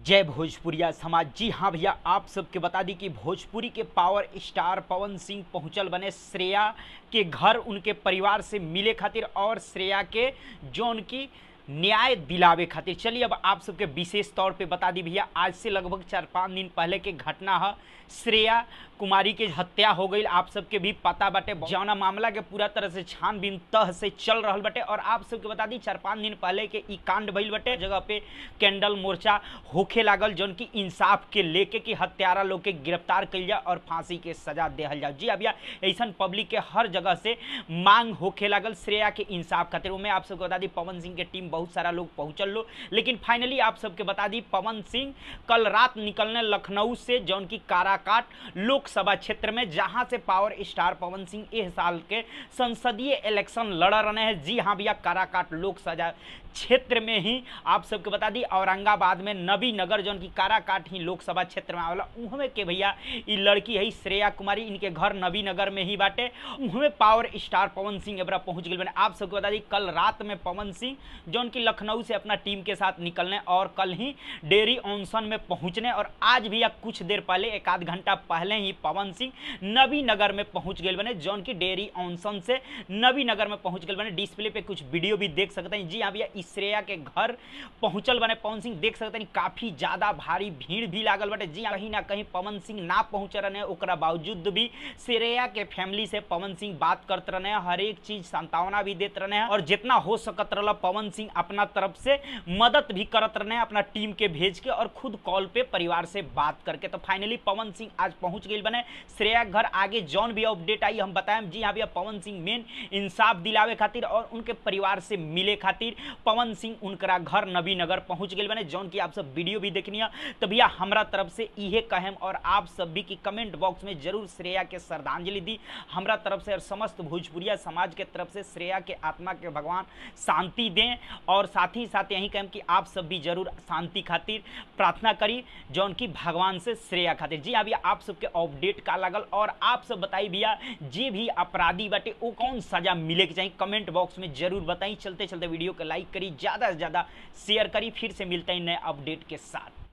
जय भोजपुरिया समाज। जी हाँ भैया, आप सबके बता दी कि भोजपुरी के पावर स्टार पवन सिंह पहुंचल बने श्रेया के घर उनके परिवार से मिले खातिर और श्रेया के जौन की न्याय दिलावे खातिर। चलिए अब आप सबके विशेष तौर पे बता दी भैया, आज से लगभग 4-5 दिन पहले के घटना है। श्रेया कुमारी के हत्या हो गई, आप सबके भी पता बाटे। जौना मामला के पूरा तरह से छानबीन तह से चल रहा बटे और आप सबके बता दी 4-5 दिन पहले के ई कांड भइल बटे। जगह पे कैंडल मोर्चा होखे लागल जौन की इंसाफ के लेके कि हत्यारा लोग के गिरफ्तार कइल जाए और फांसी के सजा देहल जाए। जी भैया, ऐसा पब्लिक के हर जगह से मांग होखे लागल श्रेया के इंसाफ खातिर। में आप सबको बता दी पवन सिंह के टीम बहुत सारा लोग पहुंचल लो, लेकिन फाइनली आप सबके बता दी पवन सिंह कल रात निकलने लखनऊ से जौन की काराकाट लोकसभा क्षेत्र में, जहां से पावर स्टार पवन सिंह इस साल के संसदीय इलेक्शन लड़ रहे हैं। जी हाँ भैया, काराकाट लोकसभा क्षेत्र में ही आप सबके बता दी औरंगाबाद में नबी नगर जौन की काराकाट ही लोकसभा क्षेत्र में आवेला, उहमें के भैया ये लड़की है श्रेया कुमारी, इनके घर नबी नगर में ही बाटे। उहमें पावर स्टार पवन सिंह एबरा पहुंच गए बने। आप सबको बता दी कल रात में पवन सिंह जौन की लखनऊ से अपना टीम के साथ निकलने और कल ही डेयरी ऑनसन में पहुंचने और आज भैया कुछ देर पहले 1-आध घंटा पहले ही पवन सिंह नबी नगर में पहुंच गए बने। जौन की डेयरी ऑनसन से नबी नगर में पहुंच गए बने। डिस्प्ले पे कुछ वीडियो भी देख सकते हैं। जी हाँ भैया, श्रेया के घर पहुंचल बने पवन सिंह, देख सकते हैं काफी ज्यादा भारी भीड़ भी लागल बटे। जी कहीं ना कहीं पवन सिंह ना पहुंच रहे, ओकरा बावजूद भी श्रेया के फैमिली से पवन सिंह बात करते रहे, हर एक चीज सांत्वना भी देते रहे और जितना हो सकत रहा पवन सिंह अपना तरफ से मदद भी करत रहे अपना टीम के भेज के और खुद कॉल पे परिवार से बात करके। तो फाइनली पवन सिंह आज पहुंच गए बने श्रेया घर। आगे जौन भी अपडेट आई हम बताएं। जी हाँ भैया, पवन सिंह मेन इंसाफ दिलावे खातिर और उनके परिवार से मिले खातिर पवन सिंह उनकरा घर नबी नगर पहुंच गए बने। जौन की आप सब वीडियो भी देखनी है। तो भैया हमरा तरफ से इहे कहेम और आप सब भी की कमेंट बॉक्स में जरूर श्रेया के श्रद्धांजलि दी हमरा तरफ से और समस्त भोजपुरिया समाज के तरफ से श्रेया के आत्मा के भगवान शांति दें और साथ ही साथ यही कहें कि आप सब भी जरूर शांति खातिर प्रार्थना करी जौन की भगवान से श्रेया खातिर। जी अभी आप सबके अपडेट का लगल और आप सब बताई भैया जे भी अपराधी बाटे वो कौन सजा मिले के चाहिए, कमेंट बॉक्स में जरूर बताई। चलते चलते वीडियो को लाइक करी, ज्यादा से ज्यादा शेयर करी। फिर से मिलते हैं नए अपडेट के साथ।